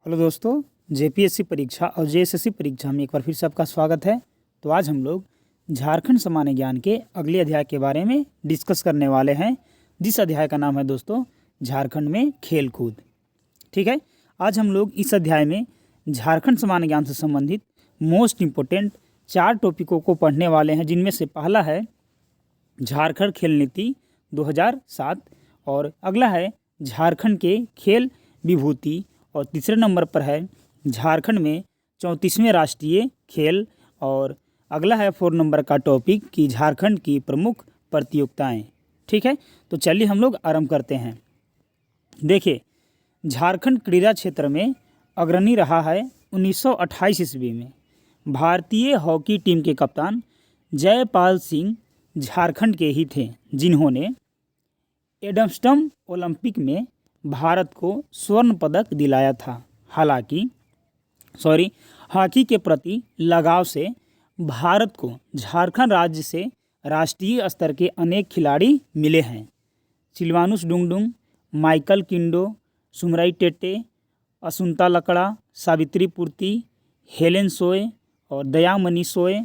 Hello दोस्तों, JPSC परीक्षा और जेएसएससी परीक्षा में एक बार फिर से आपका स्वागत है। तो आज हम लोग झारखंड सामान्य ज्ञान के अगले अध्याय के बारे में डिस्कस करने वाले हैं, जिस अध्याय का नाम है दोस्तों झारखंड में खेल कूद। ठीक है, आज हम लोग इस अध्याय में झारखंड सामान्य ज्ञान से संबंधित मोस्ट इम्पोर्टेंट 4 टॉपिकों को पढ़ने वाले हैं, जिनमें से पहला है झारखंड खेल नीति 2007 और अगला है झारखंड के खेल विभूति और तीसरे नंबर पर है झारखंड में 34वें राष्ट्रीय खेल और अगला है 4 नंबर का टॉपिक कि झारखंड की प्रमुख प्रतियोगिताएं। ठीक है, तो चलिए हम लोग आरंभ करते हैं। देखिए, झारखंड क्रीड़ा क्षेत्र में अग्रणी रहा है। 1928 ईस्वी में भारतीय हॉकी टीम के कप्तान जयपाल सिंह झारखंड के ही थे, जिन्होंने एडम्स्टन ओलंपिक में भारत को स्वर्ण पदक दिलाया था। हालांकि हॉकी के प्रति लगाव से भारत को झारखंड राज्य से राष्ट्रीय स्तर के अनेक खिलाड़ी मिले हैं। सिल्वानुस डुंगडुंग, माइकल किंडो, सुमराई टेटे, असुंता लकड़ा, सावित्री पूर्ति, हेलेन सोय और दयामणि सोय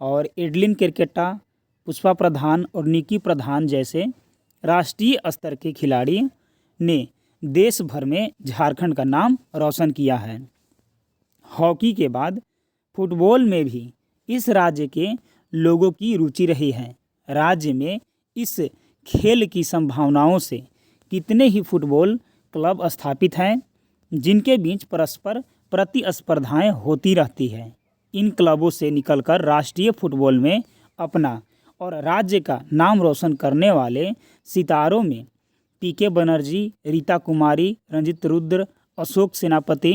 और एडलिन केरकेटा, पुष्पा प्रधान और निकी प्रधान जैसे राष्ट्रीय स्तर के खिलाड़ी ने देश भर में झारखंड का नाम रोशन किया है। हॉकी के बाद फुटबॉल में भी इस राज्य के लोगों की रुचि रही है। राज्य में इस खेल की संभावनाओं से कितने ही फुटबॉल क्लब स्थापित हैं, जिनके बीच परस्पर प्रतिस्पर्धाएं होती रहती है। इन क्लबों से निकलकर राष्ट्रीय फुटबॉल में अपना और राज्य का नाम रोशन करने वाले सितारों में पीके बनर्जी, रीता कुमारी, रंजित रुद्र, अशोक सेनापति,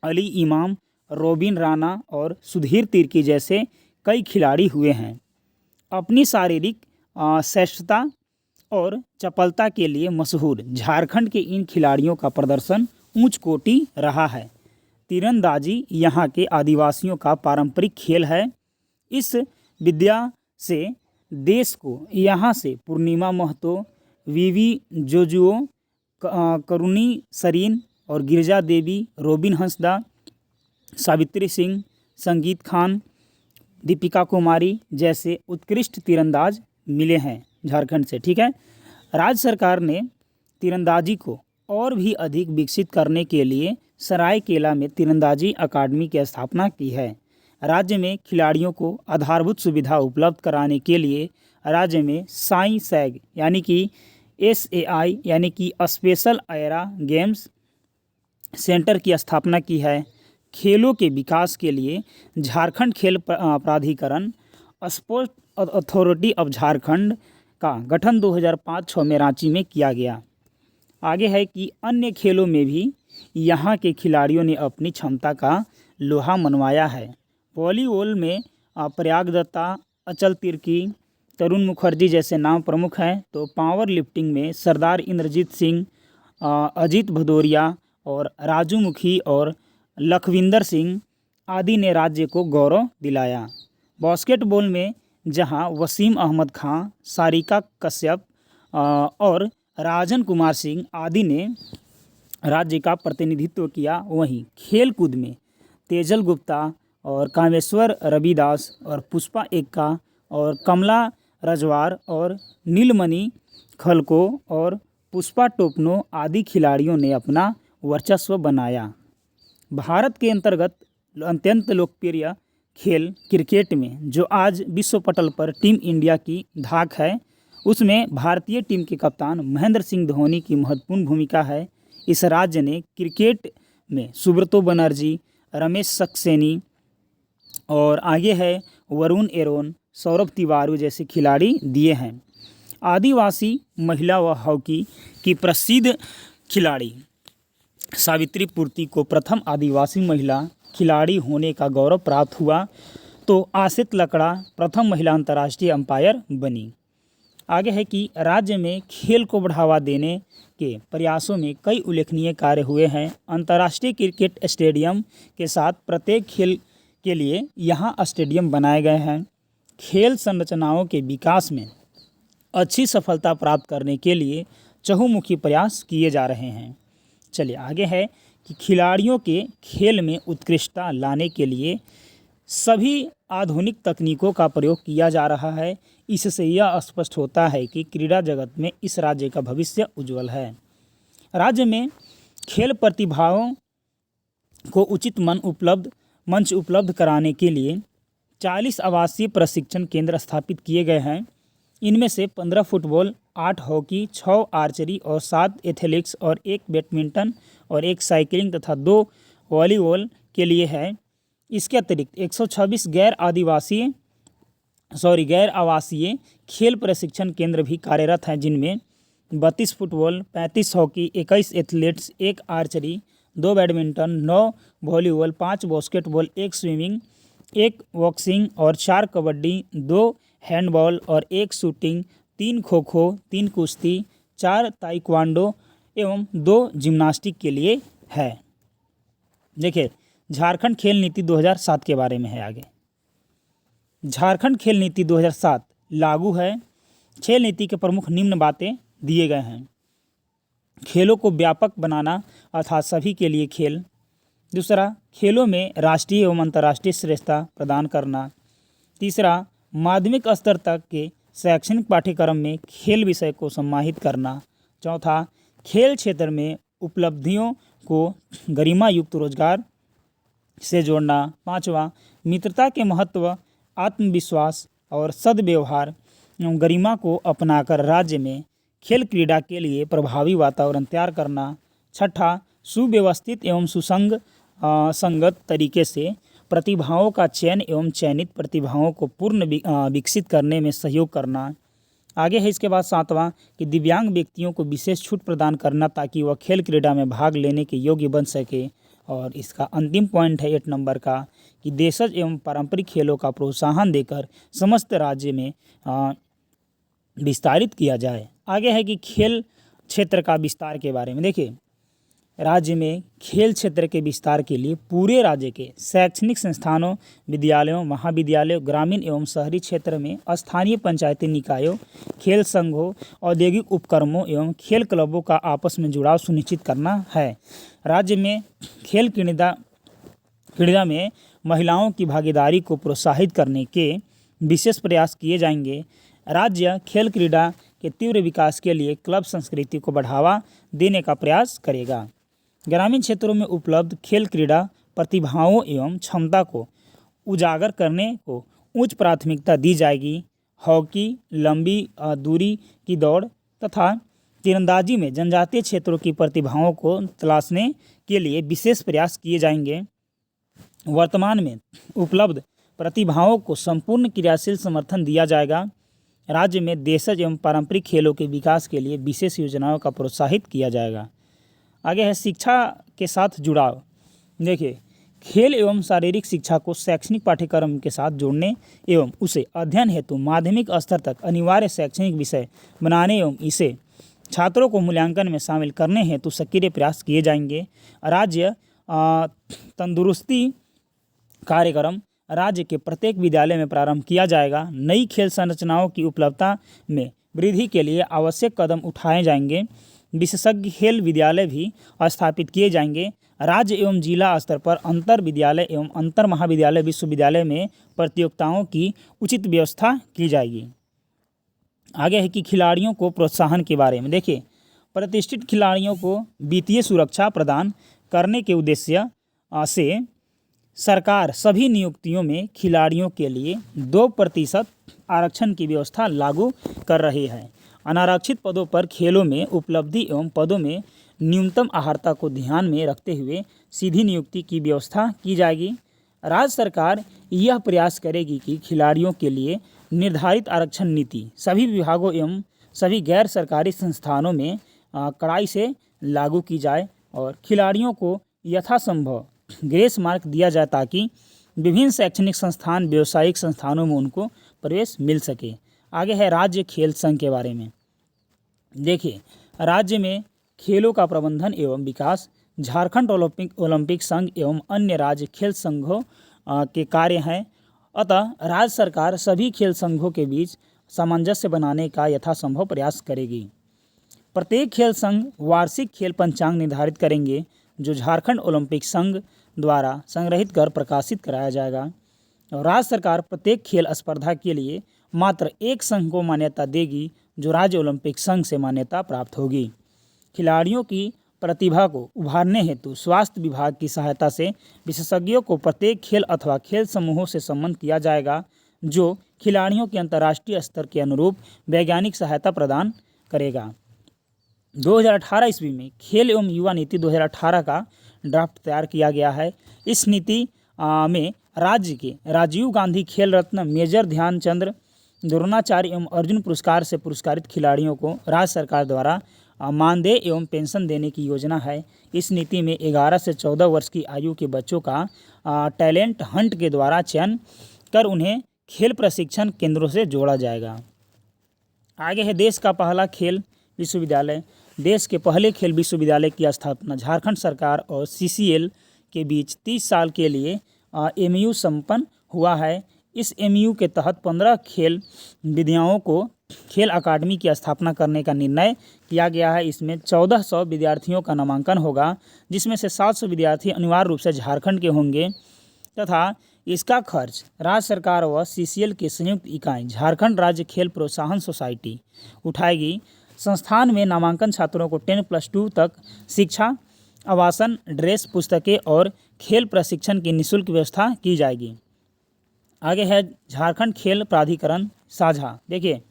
अली इमाम, रोबिन राणा और सुधीर तिर्की जैसे कई खिलाड़ी हुए हैं। अपनी शारीरिक श्रेष्ठता और चपलता के लिए मशहूर झारखंड के इन खिलाड़ियों का प्रदर्शन उच्च कोटि रहा है। तीरंदाजी यहाँ के आदिवासियों का पारंपरिक खेल है। इस विद्या से देश को यहाँ से पूर्णिमा महतो, वीवी जोजुओ, करुणी सरीन और गिरजा देवी, रोबिन हंसदा, सावित्री सिंह, संगीत खान, दीपिका कुमारी जैसे उत्कृष्ट तीरंदाज मिले हैं झारखंड से। ठीक है, राज्य सरकार ने तीरंदाजी को और भी अधिक विकसित करने के लिए सरायकेला में तीरंदाजी अकादमी की स्थापना की है। राज्य में खिलाड़ियों को आधारभूत सुविधा उपलब्ध कराने के लिए राज्य में साई सैग यानी कि SAI यानी कि स्पेशल एरा गेम्स सेंटर की स्थापना की है। खेलों के विकास के लिए झारखंड खेल प्राधिकरण स्पोर्ट अथॉरिटी ऑफ झारखंड का गठन 2005-06 में रांची में किया गया। आगे है कि अन्य खेलों में भी यहाँ के खिलाड़ियों ने अपनी क्षमता का लोहा मनवाया है। वॉलीबॉल में प्रयाग दत्ता, अचल तिर्की, तरुण मुखर्जी जैसे नाम प्रमुख हैं। तो पावर लिफ्टिंग में सरदार इंद्रजीत सिंह, अजीत भदौरिया और राजू मुखी और लखविंदर सिंह आदि ने राज्य को गौरव दिलाया। बास्केटबॉल में जहां वसीम अहमद खां, सारिका कश्यप और राजन कुमार सिंह आदि ने राज्य का प्रतिनिधित्व किया, वहीं खेल कूद में तेजल गुप्ता और कामेश्वर रविदास और पुष्पा एक्का और कमला रजवार और नीलमणि खलको और पुष्पा टोपनो आदि खिलाड़ियों ने अपना वर्चस्व बनाया। भारत के अंतर्गत अत्यंत लोकप्रिय खेल क्रिकेट में जो आज विश्व पटल पर टीम इंडिया की धाक है, उसमें भारतीय टीम के कप्तान महेंद्र सिंह धोनी की महत्वपूर्ण भूमिका है। इस राज्य ने क्रिकेट में सुब्रतो बनर्जी, रमेश सक्सेनी और आगे है वरुण एरोन, सौरभ तिवारी जैसे खिलाड़ी दिए हैं। आदिवासी महिला व हॉकी की प्रसिद्ध खिलाड़ी सावित्री पूर्ति को प्रथम आदिवासी महिला खिलाड़ी होने का गौरव प्राप्त हुआ। तो आसित लकड़ा प्रथम महिला अंतर्राष्ट्रीय अंपायर बनी। आगे है कि राज्य में खेल को बढ़ावा देने के प्रयासों में कई उल्लेखनीय कार्य हुए हैं। अंतर्राष्ट्रीय क्रिकेट स्टेडियम के साथ प्रत्येक खेल के लिए यहाँ स्टेडियम बनाए गए हैं। खेल संरचनाओं के विकास में अच्छी सफलता प्राप्त करने के लिए चहुमुखी प्रयास किए जा रहे हैं। चलिए आगे है कि खिलाड़ियों के खेल में उत्कृष्टता लाने के लिए सभी आधुनिक तकनीकों का प्रयोग किया जा रहा है। इससे यह स्पष्ट होता है कि क्रीड़ा जगत में इस राज्य का भविष्य उज्जवल है। राज्य में खेल प्रतिभाओं को उचित मंच उपलब्ध कराने के लिए 40 आवासीय प्रशिक्षण केंद्र स्थापित किए गए हैं। इनमें से 15 फुटबॉल, 8 हॉकी, 6 आर्चरी और 7 एथलेटिक्स और 1 बैडमिंटन और 1 साइकिलिंग तथा 2 वॉलीबॉल के लिए है। इसके अतिरिक्त 126 गैर आवासीय खेल प्रशिक्षण केंद्र भी कार्यरत हैं, जिनमें 32 football, 35 hockey, 21 athletics, 1 archery, 2 badminton, 9 volleyball, 5 basketball, 1 swimming, 1 boxing और 4 कबड्डी, 2 हैंडबॉल और 1 शूटिंग, 3 खो-खो, 3 कुश्ती, 4 ताइक्वांडो एवं 2 जिम्नास्टिक के लिए है। देखिए, झारखंड खेल नीति 2007 के बारे में है आगे। झारखंड खेल नीति 2007 लागू है। खेल नीति के प्रमुख निम्न बातें दिए गए हैं। खेलों को व्यापक बनाना अर्थात सभी के लिए खेल। दूसरा, खेलों में राष्ट्रीय एवं अंतर्राष्ट्रीय श्रेष्ठता प्रदान करना। तीसरा, माध्यमिक स्तर तक के शैक्षणिक पाठ्यक्रम में खेल विषय को समाहित करना। चौथा, खेल क्षेत्र में उपलब्धियों को गरिमा युक्त रोजगार से जोड़ना। पांचवा, मित्रता के महत्व, आत्मविश्वास और सद्व्यवहार एवं गरिमा को अपनाकर राज्य में खेल क्रीड़ा के लिए प्रभावी वातावरण तैयार करना। छठा, सुव्यवस्थित एवं संगत तरीके से प्रतिभाओं का चयन एवं चयनित प्रतिभाओं को पूर्ण विकसित करने में सहयोग करना। आगे है इसके बाद सातवां कि दिव्यांग व्यक्तियों को विशेष छूट प्रदान करना ताकि वह खेल क्रीड़ा में भाग लेने के योग्य बन सके। और इसका अंतिम पॉइंट है 8 नंबर का कि देशज एवं पारंपरिक खेलों का प्रोत्साहन देकर समस्त राज्य में विस्तारित किया जाए। आगे है कि खेल क्षेत्र का विस्तार के बारे में। देखिए, राज्य में खेल क्षेत्र के विस्तार के लिए पूरे राज्य के शैक्षणिक संस्थानों, विद्यालयों, महाविद्यालयों, ग्रामीण एवं शहरी क्षेत्र में स्थानीय पंचायती निकायों, खेल संघों, औद्योगिक उपक्रमों एवं खेल क्लबों का आपस में जुड़ाव सुनिश्चित करना है। राज्य में खेल क्रीड़ा में महिलाओं की भागीदारी को प्रोत्साहित करने के विशेष प्रयास किए जाएंगे। राज्य खेल क्रीड़ा के तीव्र विकास के लिए क्लब संस्कृति को बढ़ावा देने का प्रयास करेगा। ग्रामीण क्षेत्रों में उपलब्ध खेल क्रीड़ा प्रतिभाओं एवं क्षमता को उजागर करने को उच्च प्राथमिकता दी जाएगी। हॉकी, लंबी दूरी की दौड़ तथा तीरंदाजी में जनजातीय क्षेत्रों की प्रतिभाओं को तलाशने के लिए विशेष प्रयास किए जाएंगे। वर्तमान में उपलब्ध प्रतिभाओं को संपूर्ण क्रियाशील समर्थन दिया जाएगा। राज्य में देशज एवं पारंपरिक खेलों के विकास के लिए विशेष योजनाओं का प्रोत्साहित किया जाएगा। आगे है शिक्षा के साथ जुड़ाव। देखिए, खेल एवं शारीरिक शिक्षा को शैक्षणिक पाठ्यक्रम के साथ जोड़ने एवं उसे अध्ययन हेतु माध्यमिक स्तर तक अनिवार्य शैक्षणिक विषय बनाने एवं इसे छात्रों को मूल्यांकन में शामिल करने हेतु सक्रिय प्रयास किए जाएंगे। राज्य तंदुरुस्ती कार्यक्रम राज्य के प्रत्येक विद्यालय में प्रारंभ किया जाएगा। नई खेल संरचनाओं की उपलब्धता में वृद्धि के लिए आवश्यक कदम उठाए जाएंगे। विशेषज्ञ खेल विद्यालय भी स्थापित किए जाएंगे। राज्य एवं जिला स्तर पर अंतर विद्यालय एवं अंतर महाविद्यालय विश्वविद्यालय में प्रतियोगिताओं की उचित व्यवस्था की जाएगी। आगे है कि खिलाड़ियों को प्रोत्साहन के बारे में। देखिए, प्रतिष्ठित खिलाड़ियों को वित्तीय सुरक्षा प्रदान करने के उद्देश्य से सरकार सभी नियुक्तियों में खिलाड़ियों के लिए 2% आरक्षण की व्यवस्था लागू कर रही है। अनारक्षित पदों पर खेलों में उपलब्धि एवं पदों में न्यूनतम अहर्ता को ध्यान में रखते हुए सीधी नियुक्ति की व्यवस्था की जाएगी। राज्य सरकार यह प्रयास करेगी कि खिलाड़ियों के लिए निर्धारित आरक्षण नीति सभी विभागों एवं सभी गैर सरकारी संस्थानों में कड़ाई से लागू की जाए और खिलाड़ियों को यथासंभव ग्रेस मार्क दिया जाए ताकि विभिन्न शैक्षणिक संस्थान, व्यावसायिक संस्थानों में उनको प्रवेश मिल सके। आगे है राज्य खेल संघ के बारे में। देखिए, राज्य में खेलों का प्रबंधन एवं विकास झारखंड ओलंपिक संघ एवं अन्य राज्य खेल संघों के कार्य हैं। अतः राज्य सरकार सभी खेल संघों के बीच सामंजस्य बनाने का यथासंभव प्रयास करेगी। प्रत्येक खेल संघ वार्षिक खेल पंचांग निर्धारित करेंगे जो झारखंड ओलंपिक संघ द्वारा संग्रहित कर प्रकाशित कराया जाएगा। और राज्य सरकार प्रत्येक खेल स्पर्धा के लिए मात्र एक संघ को मान्यता देगी, जो राज्य ओलंपिक संघ से मान्यता प्राप्त होगी। खिलाड़ियों की प्रतिभा को उभारने हेतु स्वास्थ्य विभाग की सहायता से विशेषज्ञों को प्रत्येक खेल अथवा खेल समूहों से संबंध किया जाएगा, जो खिलाड़ियों के अंतर्राष्ट्रीय स्तर के अनुरूप वैज्ञानिक सहायता प्रदान करेगा। 2018 ईस्वी में खेल एवं युवा नीति 2018 का ड्राफ्ट तैयार किया गया है। इस नीति में राज्य के राजीव गांधी खेल रत्न, मेजर ध्यानचंद, द्रोणाचार्य एवं अर्जुन पुरस्कार से पुरस्कारित खिलाड़ियों को राज्य सरकार द्वारा मानदेय एवं पेंशन देने की योजना है। इस नीति में 11 से 14 वर्ष की आयु के बच्चों का टैलेंट हंट के द्वारा चयन कर उन्हें खेल प्रशिक्षण केंद्रों से जोड़ा जाएगा। आगे है देश का पहला खेल विश्वविद्यालय। देश के पहले खेल विश्वविद्यालय की स्थापना झारखंड सरकार और CCL के बीच 30 साल के लिए MOU संपन्न हुआ है। इस MOU के तहत 15 खेल विद्याओं को खेल अकादमी की स्थापना करने का निर्णय किया गया है। इसमें 1400 विद्यार्थियों का नामांकन होगा, जिसमें से 700 विद्यार्थी अनिवार्य रूप से झारखंड के होंगे तथा इसका खर्च राज्य सरकार व CCL की संयुक्त इकाई झारखंड राज्य खेल प्रोत्साहन सोसाइटी उठाएगी। संस्थान में नामांकन छात्रों को 10+2 तक शिक्षा, आवासन, ड्रेस, पुस्तकें और खेल प्रशिक्षण की निःशुल्क व्यवस्था की जाएगी। आगे है झारखंड खेल प्राधिकरण साझा। देखिए,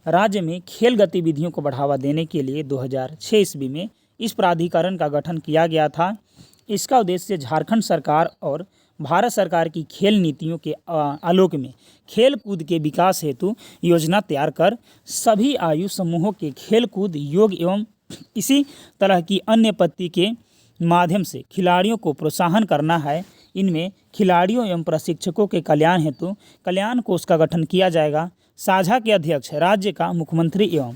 राज्य में खेल गतिविधियों को बढ़ावा देने के लिए 2006 ईस्वी में इस प्राधिकरण का गठन किया गया था। इसका उद्देश्य झारखंड सरकार और भारत सरकार की खेल नीतियों के आलोक में खेल कूद के विकास हेतु योजना तैयार कर सभी आयु समूहों के खेल कूद, योग एवं इसी तरह की अन्य पद्धति के माध्यम से खिलाड़ियों को प्रोत्साहन करना है। इनमें खिलाड़ियों एवं प्रशिक्षकों के कल्याण हेतु कल्याण कोष का गठन किया जाएगा। साझा के अध्यक्ष राज्य का मुख्यमंत्री एवं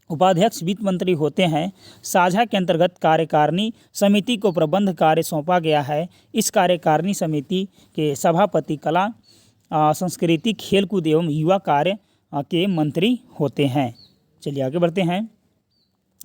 उपाध्यक्ष वित्त मंत्री होते हैं। साझा के अंतर्गत कार्यकारिणी समिति को प्रबंध कार्य सौंपा गया है। इस कार्यकारिणी समिति के सभापति कला, संस्कृति, खेलकूद एवं युवा कार्य के मंत्री होते हैं। चलिए आगे बढ़ते हैं।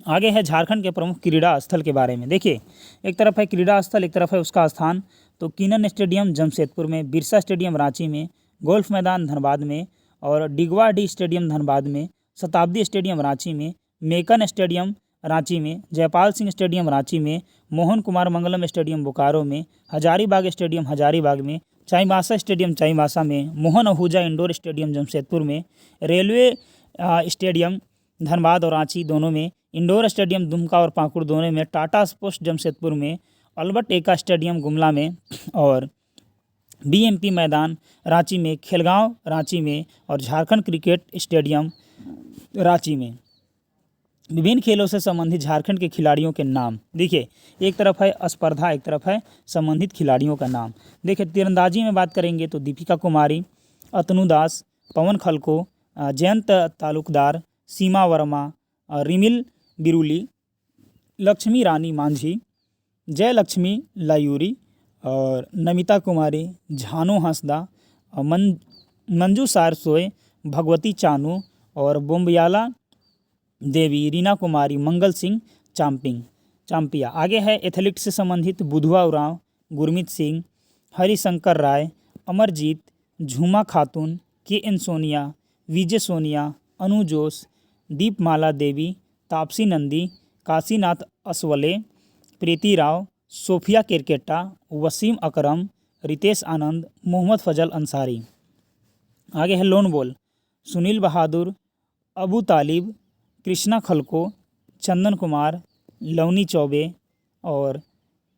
आगे है झारखंड के प्रमुख क्रीड़ा स्थल के बारे में। देखिए, एक तरफ है क्रीड़ा स्थल, एक तरफ है उसका स्थान। तो किनन स्टेडियम जमशेदपुर में, बिरसा स्टेडियम रांची में, गोल्फ मैदान धनबाद में और डिगवा स्टेडियम धनबाद में, शताब्दी स्टेडियम रांची में, मेकन स्टेडियम रांची में, जयपाल सिंह स्टेडियम रांची में, मोहन कुमार मंगलम स्टेडियम बोकारो में, हजारीबाग स्टेडियम हजारीबाग में, चाईबासा स्टेडियम चाईबासा में, मोहन आहूजा इंडोर स्टेडियम जमशेदपुर में, रेलवे स्टेडियम धनबाद और रांची दोनों में, इंडोर स्टेडियम दुमका और पाकुड़ दोनों में, टाटा स्पोर्ट्स जमशेदपुर में, अल्बर्ट एक्का स्टेडियम गुमला में और BMP मैदान रांची में, खेलगांव रांची में और झारखंड क्रिकेट स्टेडियम रांची में। विभिन्न खेलों से संबंधित झारखंड के खिलाड़ियों के नाम। देखिए, एक तरफ है स्पर्धा, एक तरफ है संबंधित खिलाड़ियों का नाम। देखिए, तीरंदाजी में बात करेंगे तो दीपिका कुमारी, अतनु दास, पवन खलको, जयंत तालुकदार, सीमा वर्मा, रिमिल बिरुली, लक्ष्मी रानी मांझी, जयलक्ष्मी लायूरी और नमिता कुमारी, झानू हंसदा, मंजू सारसोय, भगवती चानू और बोम्बियाला देवी, रीना कुमारी, मंगल सिंह चांपिया। आगे है एथलीट से संबंधित बुधवा उरांव, गुरमीत सिंह, हरिशंकर राय, अमरजीत, झूमा खातून, KN सोनिया, विजय सोनिया, अनु जोश, दीपमाला देवी, तापसी नंदी, काशीनाथ असवले, प्रीति राव, सोफिया केरकेटा, वसीम अकरम, रितेश आनंद, मोहम्मद फजल अंसारी। आगे है लोन बॉल, सुनील बहादुर, अबू तालिब, कृष्णा खलको, चंदन कुमार, लवनी चौबे और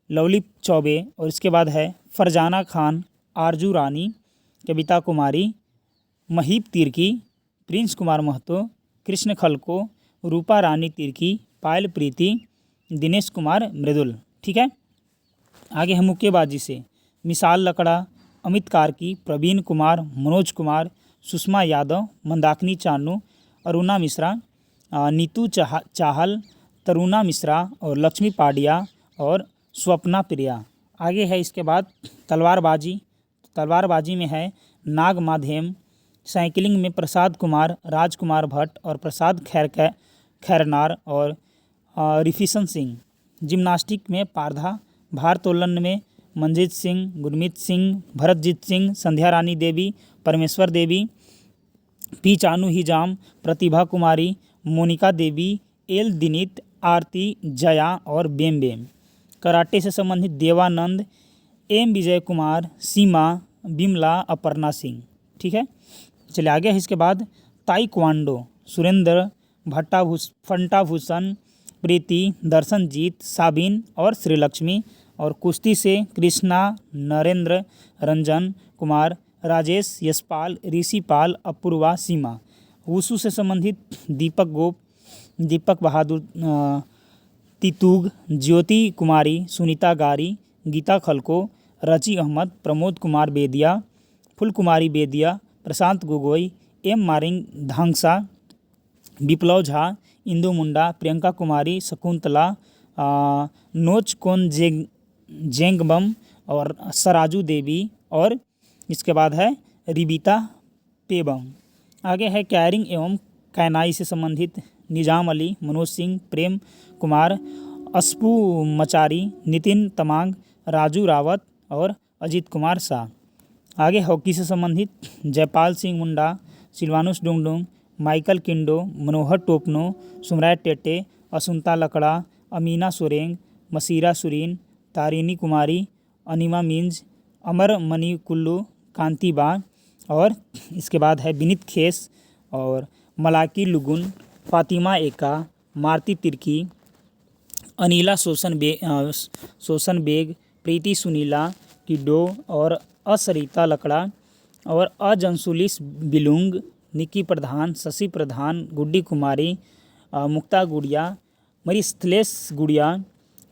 लवली चौबे और इसके बाद है फरजाना खान, आरजू रानी, कविता कुमारी, महीप तिर्की, प्रिंस कुमार महतो, कृष्ण खलको, रूपा रानी तिर्की, पायल प्रीति, दिनेश कुमार मृदुल। ठीक है। आगे है मुक्केबाजी से मिसाल लकड़ा, अमित कार्की, प्रवीण कुमार, मनोज कुमार, सुषमा यादव, मंदाकिनी चानू, अरुणा मिश्रा, नीतू चाहल, तरुणा मिश्रा और लक्ष्मी पाडिया और स्वप्ना प्रिया। आगे है इसके बाद तलवारबाजी में है नाग माधेम, साइकिलिंग में प्रसाद कुमार, राजकुमार भट्ट और प्रसाद खैरनार और रिफिशन सिंह। जिम्नास्टिक में पारधा, भारोत्तोलन में मनजीत सिंह, गुरमीत सिंह, भरतजीत सिंह, संध्या रानी देवी, परमेश्वर देवी, पी चानू हिजाम, प्रतिभा कुमारी, मोनिका देवी, एल दिनीत, आरती, जया और बेम बेम। कराटे से संबंधित देवानंद, एम विजय कुमार, सीमा, बिमला, अपर्णा सिंह। ठीक है, चलिए आगे है। इसके बाद ताइक्वांडो सुरेंद्र, फंटाभूषण, प्रीति, दर्शनजीत, साबिन और श्रीलक्ष्मी। और कुश्ती से कृष्णा, नरेंद्र, रंजन कुमार, राजेश, यशपाल, ऋषिपाल, अपूर्वा, सीमा। वुशु से संबंधित दीपक गोप, दीपक बहादुर तितुग, ज्योति कुमारी, सुनीता गारी, गीता खलको, रची अहमद, प्रमोद कुमार बेदिया, फुल कुमारी बेदिया, प्रशांत गोगोई, एम मारिंग धांगसा, विप्लव झा, इंदु मुंडा, प्रियंका कुमारी, शकुंतला, नोचकोन जेंगबम और सराजू देवी। और इसके बाद है रिबिता पेबम। आगे है कैरिंग एवं कैनाई से संबंधित निजाम अली, मनोज सिंह, प्रेम कुमार, अस्पू मचारी, नितिन तमांग, राजू रावत और अजीत कुमार शाह। आगे हॉकी से संबंधित जयपाल सिंह मुंडा, सिल्वानुस डुंगडुंग, माइकल किंडो, मनोहर टोपनो, सुमराय टेटे, असुंता लकड़ा, अमीना सोरेंग, मसीरा सुरीन, तारिनी कुमारी, अनिमा मिंज, अमर मणि कुल्लू, कांति बा। और इसके बाद है विनीत खेस और मलाकी लुगुन, फातिमा एका, मारती तिर्की, अनीला शोषण बेग, प्रीति सुनीला किडो और असरिता लकड़ा और अजंसुलिस बिलुंग, निकी प्रधान, शशि प्रधान, गुड्डी कुमारी, मुक्ता गुड़िया, मरिस्थलेस गुड़िया,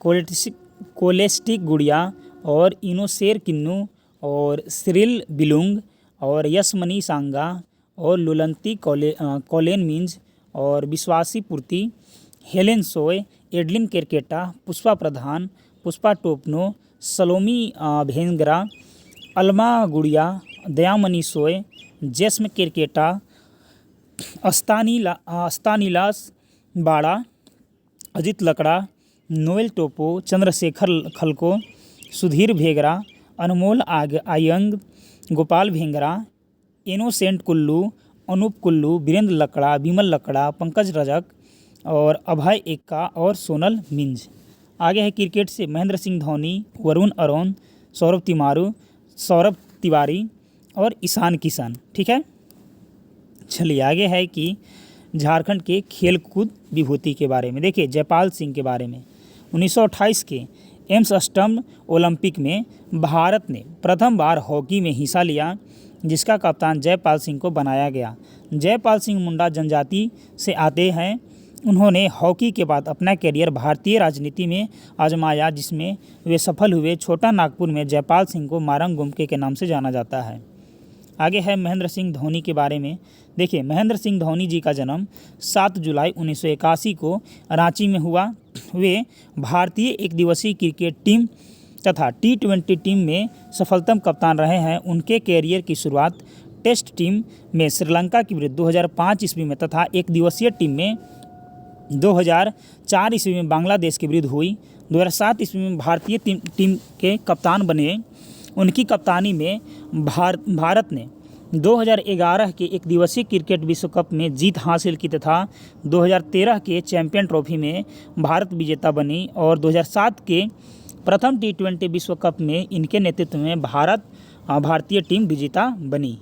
कोलेस्टिक गुड़िया और इनोशेर किन्नू और सिरिल बिलुंग और यशमनी सांगा और लुलंती कोलेन मिंज और विश्वासी पूर्ति, हेलेन सोय, एडलिन केरकेटा, पुष्पा प्रधान, पुष्पा टोपनो, सलोमी भेंगरा, अलमा गुड़िया, दयामनी सोय, जेस्म केरकेटा, अस्तानीलास बाड़ा, अजित लकड़ा, नोएल टोपो, चंद्रशेखर खलको, सुधीर भेगरा, अनमोल आयंग, गोपाल भेंगरा, इनोसेंट कुल्लू, अनूप कुल्लू, वीरेंद्र लकड़ा, विमल लकड़ा, पंकज रजक और अभय एक्का और सोनल मिंज। आगे है क्रिकेट से महेंद्र सिंह धोनी, वरुण अरोन, सौरभ तिवारी और ईशान किशन। ठीक है, चलिए आगे है कि झारखंड के खेल कूद विभूति के बारे में। देखिए जयपाल सिंह के बारे में 1928 के एम्स्टर्डम ओलंपिक में भारत ने प्रथम बार हॉकी में हिस्सा लिया, जिसका कप्तान जयपाल सिंह को बनाया गया। जयपाल सिंह मुंडा जनजाति से आते हैं। उन्होंने हॉकी के बाद अपना करियर भारतीय राजनीति में आजमाया, जिसमें वे सफल हुए। छोटा नागपुर में जयपाल सिंह को मारंग गुमके के नाम से जाना जाता है। आगे है महेंद्र सिंह धोनी के बारे में। देखिए महेंद्र सिंह धोनी जी का जन्म 7 जुलाई 1981 को रांची में हुआ। वे भारतीय एक दिवसीय क्रिकेट टीम तथा T20 टीम में सफलतम कप्तान रहे हैं। उनके कैरियर की शुरुआत टेस्ट टीम में श्रीलंका के विरुद्ध 2005 ईस्वी में तथा एक दिवसीय टीम में 2004 ईस्वी में बांग्लादेश के विरुद्ध हुई। 2007 ईस्वी में भारतीय टीम के कप्तान बने। उनकी कप्तानी में भारत ने 2011 के एक दिवसीय क्रिकेट विश्व कप में जीत हासिल की तथा 2013 के चैंपियन ट्रॉफी में भारत विजेता बनी और 2007 के प्रथम T20 विश्व कप में इनके नेतृत्व में भारतीय टीम विजेता बनी।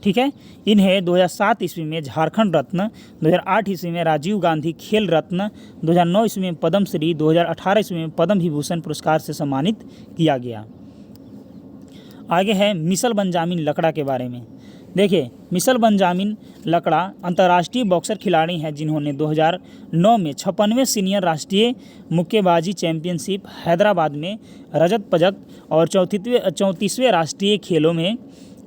ठीक है, इन्हें 2007 ईस्वी में झारखंड रत्न, 2008 ईस्वी में राजीव गांधी खेल रत्न, 2009 ईस्वी में पद्मश्री, 2018 ईस्वी में पद्म विभूषण पुरस्कार से सम्मानित किया गया। आगे है मिशेल बेंजामिन लकड़ा के बारे में। देखिए मिशेल बेंजामिन लकड़ा अंतर्राष्ट्रीय बॉक्सर खिलाड़ी हैं, जिन्होंने 2009 में 56वें सीनियर राष्ट्रीय मुक्केबाजी चैंपियनशिप हैदराबाद में रजत पदक और 34वें राष्ट्रीय खेलों में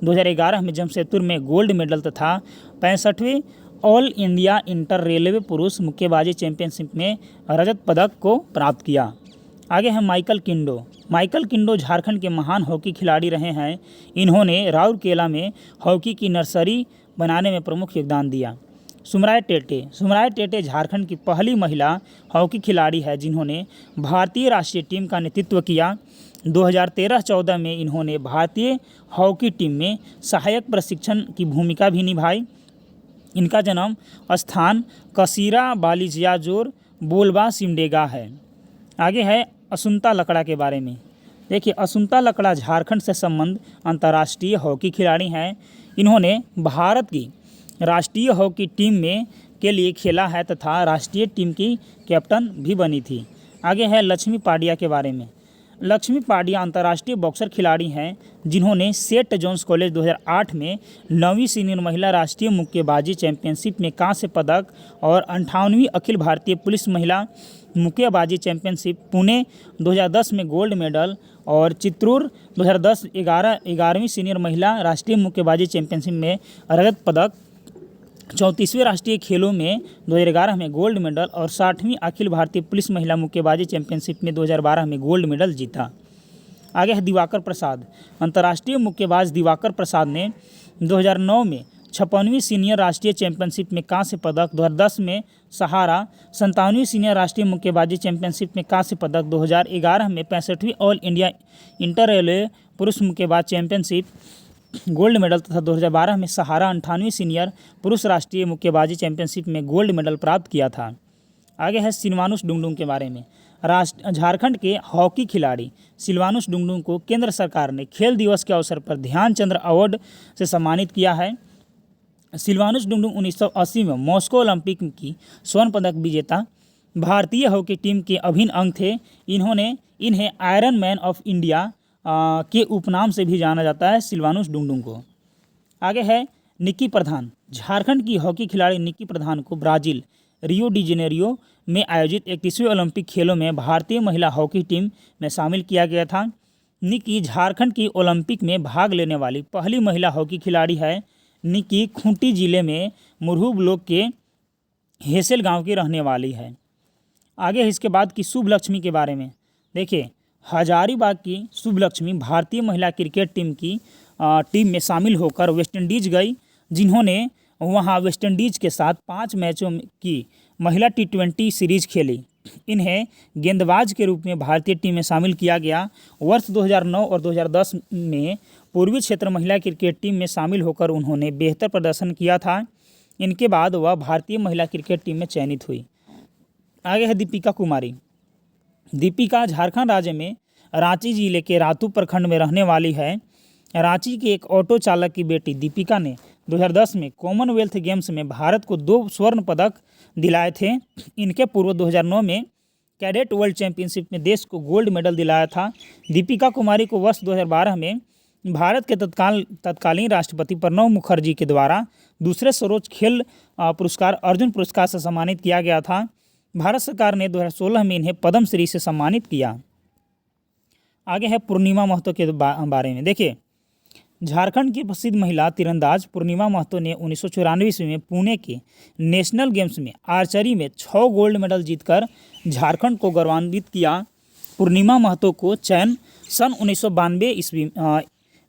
2011 में जमशेदपुर में गोल्ड मेडल तथा 65वें ऑल इंडिया इंटर रेलवे पुरुष मुक्केबाजी चैंपियनशिप में रजत पदक को प्राप्त किया। आगे है माइकल किंडो झारखंड के महान हॉकी खिलाड़ी रहे हैं। इन्होंने राउरकेला में हॉकी की नर्सरी बनाने में प्रमुख योगदान दिया। सुमराय टेटे झारखंड की पहली महिला हॉकी खिलाड़ी है जिन्होंने भारतीय राष्ट्रीय टीम का नेतृत्व किया। 2013-14 में इन्होंने भारतीय हॉकी टीम में सहायक प्रशिक्षण की भूमिका भी निभाई। इनका जन्म स्थान कसीरा बालिजियाजोर बोलबा सिमडेगा है। आगे है असुंता लकड़ा के बारे में। देखिए, असुंता लकड़ा झारखंड से संबंध अंतर्राष्ट्रीय हॉकी खिलाड़ी हैं। इन्होंने भारत की राष्ट्रीय हॉकी टीम में के लिए खेला है तथा राष्ट्रीय टीम की कैप्टन भी बनी थी। आगे है लक्ष्मी पाडिया के बारे में। लक्ष्मी पाडिया अंतर्राष्ट्रीय बॉक्सर खिलाड़ी हैं जिन्होंने सेंट जॉन्स कॉलेज 2008 में 9वीं सीनियर महिला राष्ट्रीय मुक्केबाजी चैंपियनशिप में कांस्य पदक और 58वीं अखिल भारतीय पुलिस महिला मुक्केबाजी चैंपियनशिप पुणे 2010 में गोल्ड मेडल और चित्तूर 2010 11वीं सीनियर महिला राष्ट्रीय मुक्केबाजी चैंपियनशिप में रजत पदक, 34वें राष्ट्रीय खेलों में 2011 में गोल्ड मेडल और 60वीं अखिल भारतीय पुलिस महिला मुक्केबाजी चैंपियनशिप में 2012 में गोल्ड मेडल जीता। आगे है दिवाकर प्रसाद। अंतर्राष्ट्रीय मुक्केबाज दिवाकर प्रसाद ने 2009 में 56वीं सीनियर राष्ट्रीय चैंपियनशिप में कांस्य पदक, 2010 में सहारा 57वीं सीनियर राष्ट्रीय मुक्केबाजी चैंपियनशिप में कांस्य पदक, 2011 में 65वीं ऑल इंडिया इंटर रेलवे पुरुष मुक्केबाज चैंपियनशिप गोल्ड मेडल तथा 2012 में सहारा 58वीं सीनियर पुरुष राष्ट्रीय मुक्केबाजी चैंपियनशिप में गोल्ड मेडल प्राप्त किया था। आगे है सिलवानुस डुंगडुंग के बारे में। झारखंड के हॉकी खिलाड़ी सिलवानुस डुंगडुंग को केंद्र सरकार ने खेल दिवस के अवसर पर ध्यानचंद्र अवार्ड से सम्मानित किया है। सिलवानुस डुंगडुंग 1980 में मॉस्को ओलंपिक की स्वर्ण पदक विजेता भारतीय हॉकी टीम के अभिन्न अंग थे। इन्हें आयरन मैन ऑफ इंडिया के उपनाम से भी जाना जाता है सिलवानुस डुंगडुंग को। आगे है निक्की प्रधान। झारखंड की हॉकी खिलाड़ी निक्की प्रधान को ब्राज़ील रियो डी जेनेरियो में आयोजित 31वें ओलंपिक खेलों में भारतीय महिला हॉकी टीम में शामिल किया गया था। निक्की झारखंड की ओलंपिक में भाग लेने वाली पहली महिला हॉकी खिलाड़ी है। निक्की खूंटी जिले में मुरहू ब्लॉक के हेसेल गांव की रहने वाली है। आगे इसके बाद की शुभ लक्ष्मी के बारे में। देखिए, हजारीबाग की शुभ लक्ष्मी भारतीय महिला क्रिकेट टीम में शामिल होकर वेस्टइंडीज गई, जिन्होंने वहां वेस्टइंडीज के साथ 5 मैचों की महिला T20 सीरीज खेली। इन्हें गेंदबाज के रूप में भारतीय टीम में शामिल किया गया। वर्ष 2009 और 2010 में पूर्वी क्षेत्र महिला क्रिकेट टीम में शामिल होकर उन्होंने बेहतर प्रदर्शन किया था। इनके बाद वह भारतीय महिला क्रिकेट टीम में चयनित हुई। आगे है दीपिका कुमारी। दीपिका झारखंड राज्य में रांची जिले के रातू प्रखंड में रहने वाली है। रांची के एक ऑटो चालक की बेटी दीपिका ने 2010 में कॉमनवेल्थ गेम्स में भारत को 2 स्वर्ण पदक दिलाए थे। इनके पूर्व 2009 में कैडेट वर्ल्ड चैंपियनशिप में देश को गोल्ड मेडल दिलाया था। दीपिका कुमारी को वर्ष 2012 में भारत के तत्कालीन राष्ट्रपति प्रणब मुखर्जी के द्वारा दूसरे सर्वोच्च खेल पुरस्कार अर्जुन पुरस्कार से सम्मानित किया गया था। भारत सरकार ने 2016 में इन्हें पद्मश्री से सम्मानित किया। आगे है पूर्णिमा महतो के बारे में। देखिए, झारखंड की प्रसिद्ध महिला तीरंदाज पूर्णिमा महतो ने 1994 ईस्वी में पुणे के नेशनल गेम्स में आर्चरी में 6 गोल्ड मेडल जीतकर झारखंड को गौरवान्वित किया। पूर्णिमा महतो को चयन सन 1992 ईस्वी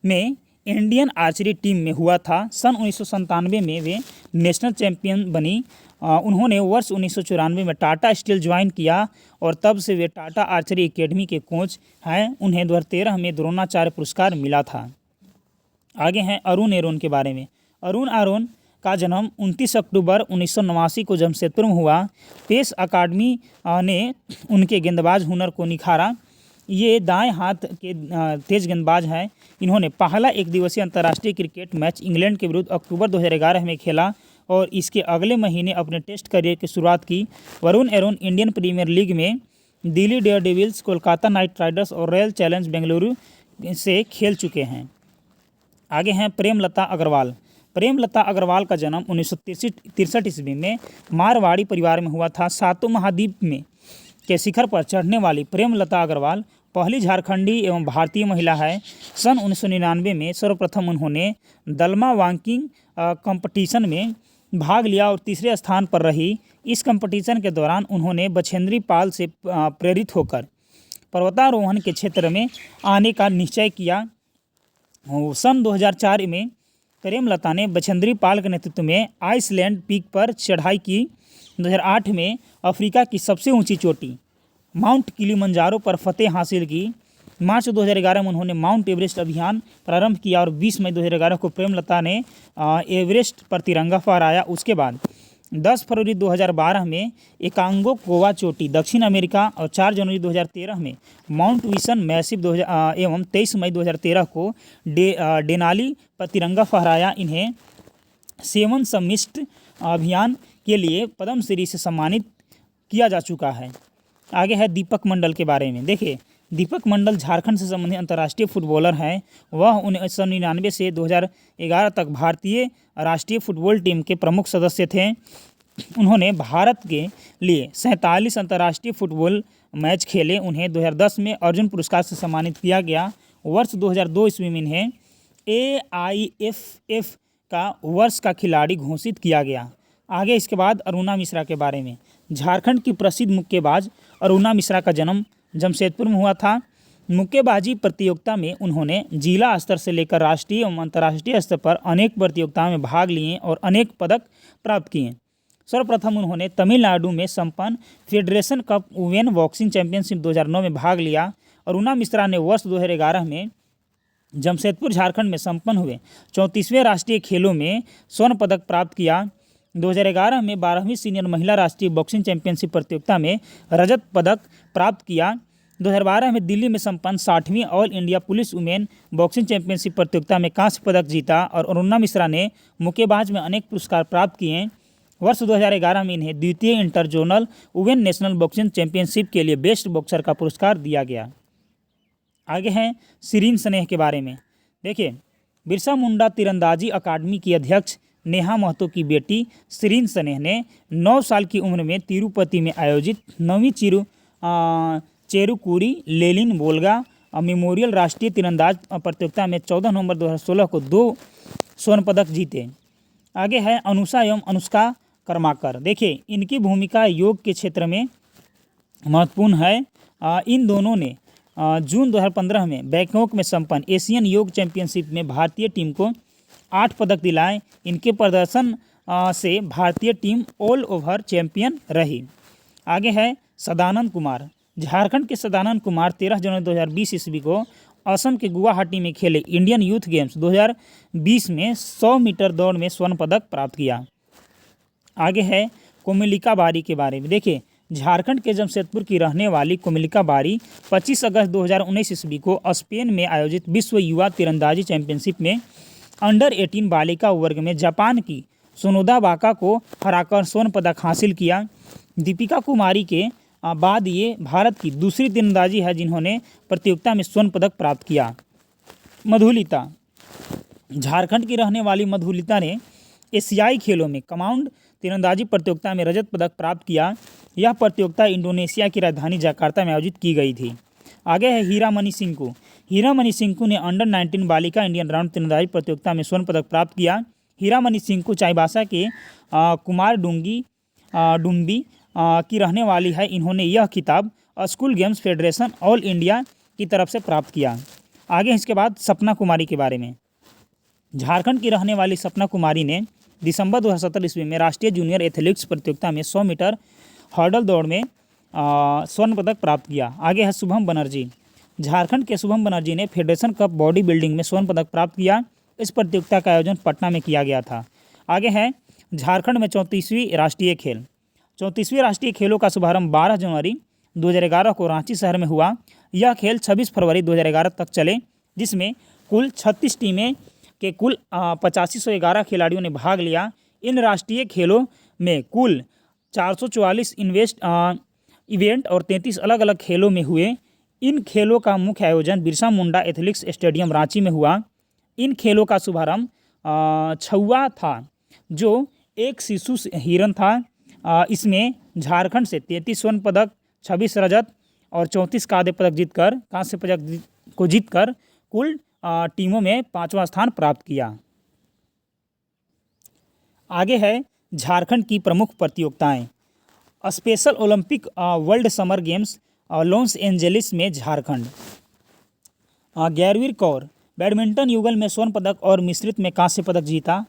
में इंडियन आर्चरी टीम में हुआ था। सन 1997 में वे नेशनल चैंपियन बनी। उन्होंने वर्ष 1994 में टाटा स्टील ज्वाइन किया और तब से वे टाटा आर्चरी एकेडमी के कोच हैं। उन्हें 2013 में द्रोणाचार्य पुरस्कार मिला था। आगे हैं अरुण एरोन के बारे में। अरुण एरोन का जन्म 29 अक्टूबर 1989 को जमशेदपुर में हुआ। पेस अकादमी ने उनके गेंदबाज हुनर को निखारा। ये दाएं हाथ के तेज गेंदबाज हैं। इन्होंने पहला एक दिवसीय अंतर्राष्ट्रीय क्रिकेट मैच इंग्लैंड के विरुद्ध अक्टूबर 2011 में खेला और इसके अगले महीने अपने टेस्ट करियर की शुरुआत की। Varun Aaron Indian Premier League में Delhi Daredevils, Kolkata Knight Riders और रॉयल चैलेंज बेंगलुरु से खेल चुके हैं। आगे हैं प्रेमलता अग्रवाल। प्रेमलता अग्रवाल का जन्म 1963 ईस्वी में मारवाड़ी परिवार में हुआ था। सातों महाद्वीप में के शिखर पर चढ़ने वाली प्रेमलता अग्रवाल पहली झारखंडी एवं भारतीय महिला है। सन 1999 में सर्वप्रथम उन्होंने दलमा वाकिंग कंपटीशन में भाग लिया और तीसरे स्थान पर रही। इस कंपटीशन के दौरान उन्होंने बछेंद्री पाल से प्रेरित होकर पर्वतारोहण के क्षेत्र में आने का निश्चय किया। सन 2004 में प्रेमलता ने बछेंद्री पाल के नेतृत्व में आइसलैंड पीक पर चढ़ाई की। 2008 में अफ्रीका की सबसे ऊंची चोटी माउंट किलिमंजारो पर फतेह हासिल की। मार्च 2011 में उन्होंने माउंट एवरेस्ट अभियान प्रारंभ किया और 20 मई 2011 को प्रेमलता ने एवरेस्ट पर तिरंगा फहराया। उसके बाद 10 फरवरी 2012 में एकांगोकोवा चोटी दक्षिण अमेरिका और 4 जनवरी 2013 में माउंट विसन मैसिव एवं 23 मई 2013 को डेनाली पर तिरंगा फहराया। इन्हें सेवन समिट अभियान के लिए पद्मश्री से सम्मानित किया जा चुका है। आगे है दीपक मंडल के बारे में। देखिए, दीपक मंडल झारखंड से संबंधित अंतर्राष्ट्रीय फुटबॉलर हैं। वह 1999 से 2011 तक भारतीय राष्ट्रीय फुटबॉल टीम के प्रमुख सदस्य थे। उन्होंने भारत के लिए 47 अंतर्राष्ट्रीय फुटबॉल मैच खेले। उन्हें 2010 में अर्जुन पुरस्कार से सम्मानित किया गया। वर्ष 2002 ईस्वी में इन्हें AIFF का वर्ष का खिलाड़ी घोषित किया गया। आगे इसके बाद अरुणा मिश्रा के बारे में। झारखंड की प्रसिद्ध मुक्केबाज अरुणा मिश्रा का जन्म जमशेदपुर में हुआ था। मुक्केबाजी प्रतियोगिता में उन्होंने जिला स्तर से लेकर राष्ट्रीय एवं अंतर्राष्ट्रीय स्तर पर अनेक प्रतियोगिताओं में भाग लिए और अनेक पदक प्राप्त किए। सर्वप्रथम उन्होंने तमिलनाडु में संपन्न federation cup women boxing championship 2009 में भाग लिया। अरुणा मिश्रा ने वर्ष 2011 में जमशेदपुर झारखंड में संपन्न हुए 34वें राष्ट्रीय खेलों में स्वर्ण पदक प्राप्त किया। 2011 में 12वीं सीनियर महिला राष्ट्रीय बॉक्सिंग चैंपियनशिप प्रतियोगिता में रजत पदक प्राप्त किया। 2012 में दिल्ली में संपन्न 60वीं all India police women boxing championship प्रतियोगिता में कांस्य पदक जीता। और अरुणा मिश्रा ने मुक्केबाज में अनेक पुरस्कार प्राप्त किए। वर्ष 2011 में इन्हें द्वितीय inter zonal women national boxing championship के लिए बेस्ट बॉक्सर का पुरस्कार दिया गया। आगे हैं शिरीन स्नेह के बारे में। देखिए, बिरसा मुंडा तीरंदाजी अकादमी की अध्यक्ष नेहा महतो की बेटी शिरीन स्नेह ने 9 साल की उम्र में तिरुपति में आयोजित 9वीं चेरुकुरी लेलिन बोल्गा मेमोरियल राष्ट्रीय तीरंदाज प्रतियोगिता में 14 नवंबर 2016 को 2 स्वर्ण पदक जीते। आगे है अनुषा एवं अनुष्का कर्माकर। देखिए, इनकी भूमिका योग के क्षेत्र में महत्वपूर्ण है। इन दोनों ने जून 2015 में बैंकॉक में संपन्न एशियन योग चैंपियनशिप में भारतीय टीम को 8 पदक दिलाए। इनके प्रदर्शन से भारतीय टीम ऑल ओवर चैंपियन रही। आगे है सदानंद कुमार। झारखंड के सदानंद कुमार 13 जनवरी 2020 ईस्वी को असम के गुवाहाटी में खेले इंडियन यूथ गेम्स 2020 में 100 मीटर दौड़ में स्वर्ण पदक प्राप्त किया। आगे है कोमलिका बारी के बारे में। देखिए, झारखंड के जमशेदपुर की रहने वाली कोमलिका बारी 25 अगस्त 2019 ईस्वी को स्पेन में आयोजित विश्व युवा तीरंदाजी चैंपियनशिप में अंडर 18 बालिका वर्ग में जापान की सोनोदा बाका को हराकर स्वर्ण पदक हासिल किया। दीपिका कुमारी के बाद ये भारत की दूसरी तीरंदाजी है जिन्होंने प्रतियोगिता में स्वर्ण पदक प्राप्त किया। मधुलिता। झारखंड की रहने वाली मधुलिता ने एशियाई खेलों में कमांड तीरंदाजी प्रतियोगिता में रजत पदक प्राप्त किया। यह प्रतियोगिता इंडोनेशिया की राजधानी जकार्ता में आयोजित की गई थी। आगे है हीरामणि सिंकू। हीरामणि सिंकू ने अंडर 19 बालिका इंडियन राउंड तीरंदाजी प्रतियोगिता में स्वर्ण पदक प्राप्त किया। हीरामणि सिंकू चाईबासा के कुमार डुम्बी की रहने वाली है। इन्होंने यह खिताब school games federation all India की तरफ से प्राप्त किया। आगे इसके बाद सपना कुमारी के बारे में। झारखंड की रहने वाली सपना कुमारी ने दिसंबर 2017 ईस्वी में राष्ट्रीय जूनियर एथलेटिक्स प्रतियोगिता में 100 मीटर हर्डल दौड़ में स्वर्ण पदक प्राप्त किया। आगे है शुभम बनर्जी। झारखंड के शुभम बनर्जी ने फेडरेशन कप बॉडी बिल्डिंग में स्वर्ण पदक प्राप्त किया। इस प्रतियोगिता का आयोजन पटना में किया गया था। आगे है झारखंड में 34वीं राष्ट्रीय खेल। 34वीं राष्ट्रीय खेलों का शुभारंभ 12 जनवरी 2011 को रांची शहर में हुआ। यह खेल 26 फरवरी 2011 तक चले, जिसमें कुल 36 टीमें के कुल 8511 खिलाड़ियों ने भाग लिया। इन राष्ट्रीय खेलों में कुल 444 इवेंट और 33 अलग अलग खेलों में हुए। इन खेलों का मुख्य आयोजन बिरसा मुंडा एथलेटिक्स स्टेडियम रांची में हुआ। इन खेलों का शुभारंभ छुआ था, जो एक शिशु हिरन था। इसमें झारखंड से 33 स्वर्ण पदक, 26 रजत और 34 कांस्य पदक जीतकर कुल टीमों में 5वां स्थान प्राप्त किया। आगे है झारखंड की प्रमुख प्रतियोगिताएं। Special Olympic world summer games Los Angeles में झारखंड। गैरवीर कौर बैडमिंटन युगल में स्वर्ण पदक और मिश्रित में कांस्य पदक जीता।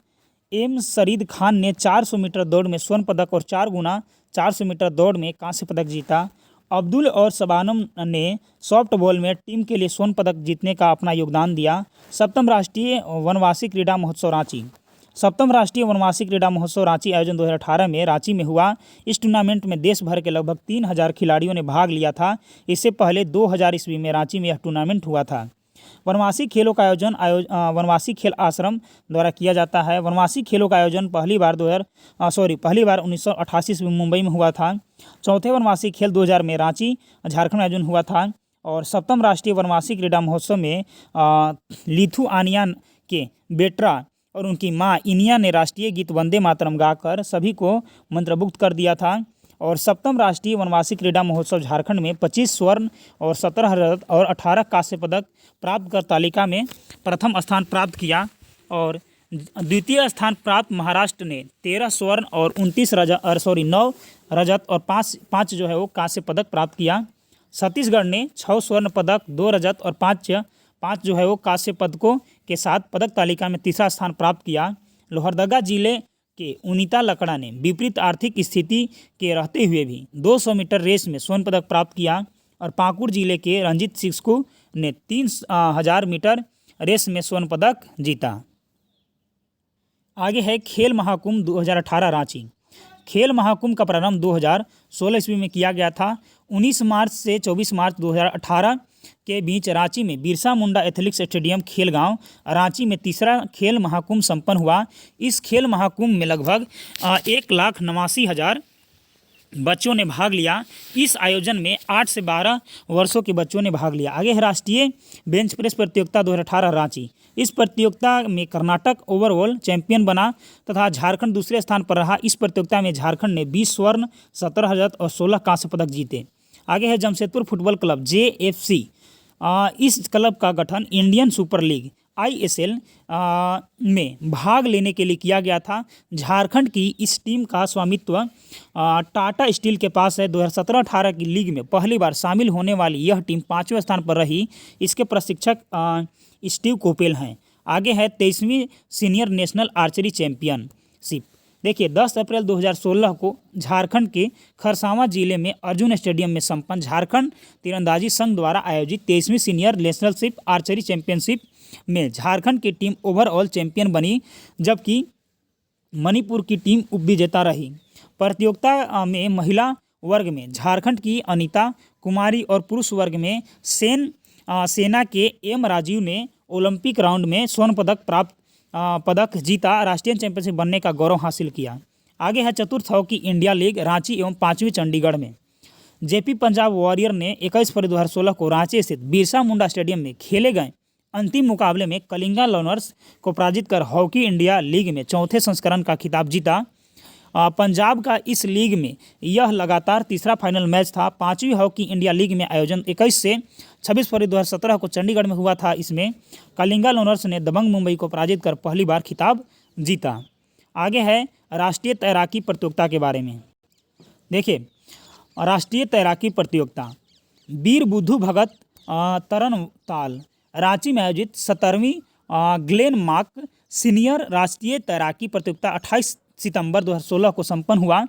एम सरीद खान ने 400 मीटर दौड़ में स्वर्ण पदक और 4 गुना 400 मीटर दौड़ में कांस्य पदक जीता। अब्दुल और शबानम ने सॉफ्टबॉल में टीम के लिए स्वर्ण पदक जीतने का अपना योगदान दिया। सप्तम राष्ट्रीय वनवासी क्रीड़ा महोत्सव रांची। सप्तम राष्ट्रीय वनवासी क्रीड़ा महोत्सव रांची आयोजन 2018 में रांची में हुआ। इस टूर्नामेंट में देश भर के लगभग 3000 खिलाड़ियों ने भाग लिया था। इससे पहले 2000 ईस्वी में रांची में यह टूर्नामेंट हुआ था। वनवासी खेलों का आयोजन वनवासी खेल आश्रम द्वारा किया जाता है। वनवासी खेलों का आयोजन पहली बार 1988 में मुंबई में हुआ था। चौथे वनवासी खेल 2000 में रांची झारखंड में आयोजन हुआ था। और सप्तम राष्ट्रीय वनवासी क्रीड़ा महोत्सव में लिथुआनिया के बेट्रा और उनकी मां इनिया ने राष्ट्रीय गीत वंदे मातरम गाकर सभी को मंत्रमुग्ध कर दिया था। और सप्तम राष्ट्रीय वनवासी क्रीड़ा महोत्सव झारखंड में 25 स्वर्ण और 17 रजत और 18 कांस्य पदक प्राप्त कर तालिका में प्रथम स्थान प्राप्त किया। और द्वितीय स्थान प्राप्त महाराष्ट्र ने 13 स्वर्ण और 9 रजत और 5 जो है वो कांस्य पदक प्राप्त किया। छत्तीसगढ़ ने 6 स्वर्ण पदक, 2 रजत और 5 जो है वो कांस्य पदकों के साथ पदक तालिका में तीसरा स्थान प्राप्त किया। लोहरदगा जिले के उनीता लकड़ा ने विपरीत आर्थिक स्थिति के रहते हुए भी 200 मीटर रेस में स्वर्ण पदक प्राप्त किया। और पाकुड़ जिले के रंजीत सिस्कू ने 3000 मीटर रेस में स्वर्ण पदक जीता। आगे है खेल महाकुंभ 2018 रांची। खेल महाकुंभ का प्रारंभ 2016 ईस्वी में किया गया था। 19 मार्च से 24 मार्च 2018 के बीच रांची में बिरसा मुंडा एथलेटिक्स स्टेडियम खेलगांव रांची में तीसरा खेल महाकुंभ संपन्न हुआ। इस खेल महाकुंभ में लगभग 1,89,000 बच्चों ने भाग लिया। इस आयोजन में 8 से 12 वर्षों के बच्चों ने भाग लिया। आगे है राष्ट्रीय बेंच प्रेस प्रतियोगिता 2018 रांची। इस प्रतियोगिता में कर्नाटक ओवरऑल चैंपियन बना तथा झारखंड दूसरे स्थान पर रहा। इस प्रतियोगिता में झारखंड ने 20 स्वर्ण, 17 रजत और 16 कांस्य पदक जीते। आगे है जमशेदपुर फुटबॉल क्लब JFC। इस क्लब का गठन इंडियन सुपर लीग ISL में भाग लेने के लिए किया गया था। झारखंड की इस टीम का स्वामित्व टाटा स्टील के पास है। 2017-18 की लीग में पहली बार शामिल होने वाली यह टीम 5वें स्थान पर रही। इसके प्रशिक्षक स्टीव कोपेल हैं। आगे है 23वीं सीनियर नेशनल आर्चरी चैंपियनशिप। देखिए 10 अप्रैल 2016 को झारखंड के खरसावां जिले में अर्जुन स्टेडियम में संपन्न झारखंड तीरंदाजी संघ द्वारा आयोजित 23वीं सीनियर नेशनल आर्चरी चैंपियनशिप में झारखंड की टीम ओवरऑल चैंपियन बनी, जबकि मणिपुर की टीम उपविजेता रही। प्रतियोगिता में महिला वर्ग में झारखंड की अनीता कुमारी और पुरुष वर्ग में सेना के M राजीव ने ओलंपिक राउंड में स्वर्ण पदक जीता, राष्ट्रीय चैंपियनशिप बनने का गौरव हासिल किया। आगे है चतुर्थ हॉकी इंडिया लीग रांची एवं 5वीं चंडीगढ़ में। JP पंजाब वॉरियर ने 21 फरवरी 2016 को रांची स्थित बिरसा मुंडा स्टेडियम में खेले गए अंतिम मुकाबले में कलिंगा लर्नर्स को पराजित कर हॉकी इंडिया लीग में चौथे संस्करण का खिताब जीता। पंजाब का इस लीग में यह लगातार तीसरा फाइनल मैच था। 5वीं हॉकी इंडिया लीग में आयोजन 21 से 26 फरवरी 2017 को चंडीगढ़ में हुआ था। इसमें कलिंगा लर्नर्स ने दबंग मुंबई को पराजित कर पहली बार खिताब जीता। आगे है राष्ट्रीय तैराकी प्रतियोगिता के बारे में। देखिए राष्ट्रीय तैराकी प्रतियोगिता वीर बुद्धू भगत तरन ताल रांची में आयोजित 17वीं ग्लेन मार्क सीनियर राष्ट्रीय तैराकी प्रतियोगिता 28 सितंबर 2016 को संपन्न हुआ।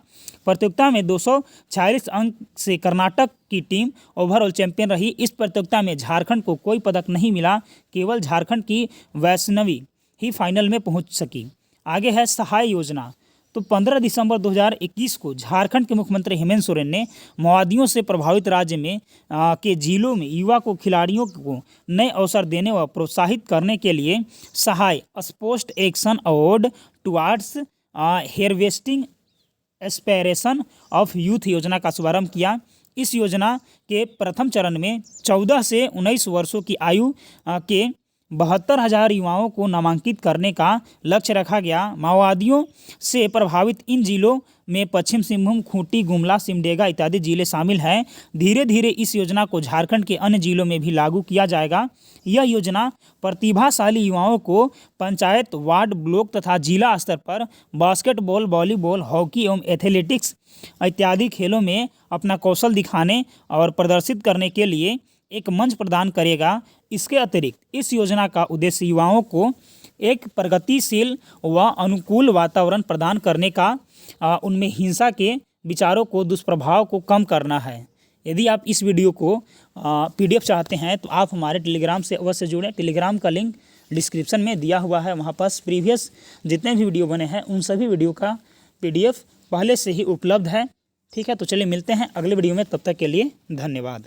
प्रतियोगिता में 246 अंक से कर्नाटक की टीम ओवरऑल चैंपियन रही। इस प्रतियोगिता में झारखंड को कोई पदक नहीं मिला, केवल झारखंड की वैष्णवी ही फाइनल में पहुंच सकी। आगे है सहाय योजना। तो 15 दिसंबर 2021 को झारखंड के मुख्यमंत्री हेमंत सोरेन ने माओवादियों से प्रभावित राज्य में के जिलों में युवा को खिलाड़ियों को नए अवसर देने व प्रोत्साहित करने के लिए Sahay sports action award towards harvesting aspiration of youth योजना का शुभारंभ किया। इस योजना के प्रथम चरण में 14 से 19 वर्षों की आयु के 72,000 युवाओं को नामांकित करने का लक्ष्य रखा गया। माओवादियों से प्रभावित इन जिलों में पश्चिम सिंहभूम, खूंटी, गुमला, सिमडेगा इत्यादि जिले शामिल हैं। धीरे धीरे इस योजना को झारखंड के अन्य जिलों में भी लागू किया जाएगा। यह योजना प्रतिभाशाली युवाओं को पंचायत, वार्ड, ब्लॉक तथा जिला स्तर पर बास्केटबॉल, वॉलीबॉल, हॉकी एवं एथलेटिक्स इत्यादि खेलों में अपना कौशल दिखाने और प्रदर्शित करने के लिए एक मंच प्रदान करेगा। इसके अतिरिक्त इस योजना का उद्देश्य युवाओं को एक प्रगतिशील व अनुकूल वातावरण प्रदान करने का, उनमें हिंसा के विचारों को, दुष्प्रभाव को कम करना है। यदि आप इस वीडियो को PDF चाहते हैं तो आप हमारे टेलीग्राम से अवश्य जुड़ें। टेलीग्राम का लिंक डिस्क्रिप्शन में दिया हुआ है। वहाँ पास प्रीवियस जितने भी वीडियो बने हैं उन सभी वीडियो का PDF पहले से ही उपलब्ध है। ठीक है, तो चलिए मिलते हैं अगले वीडियो में, तब तक के लिए धन्यवाद।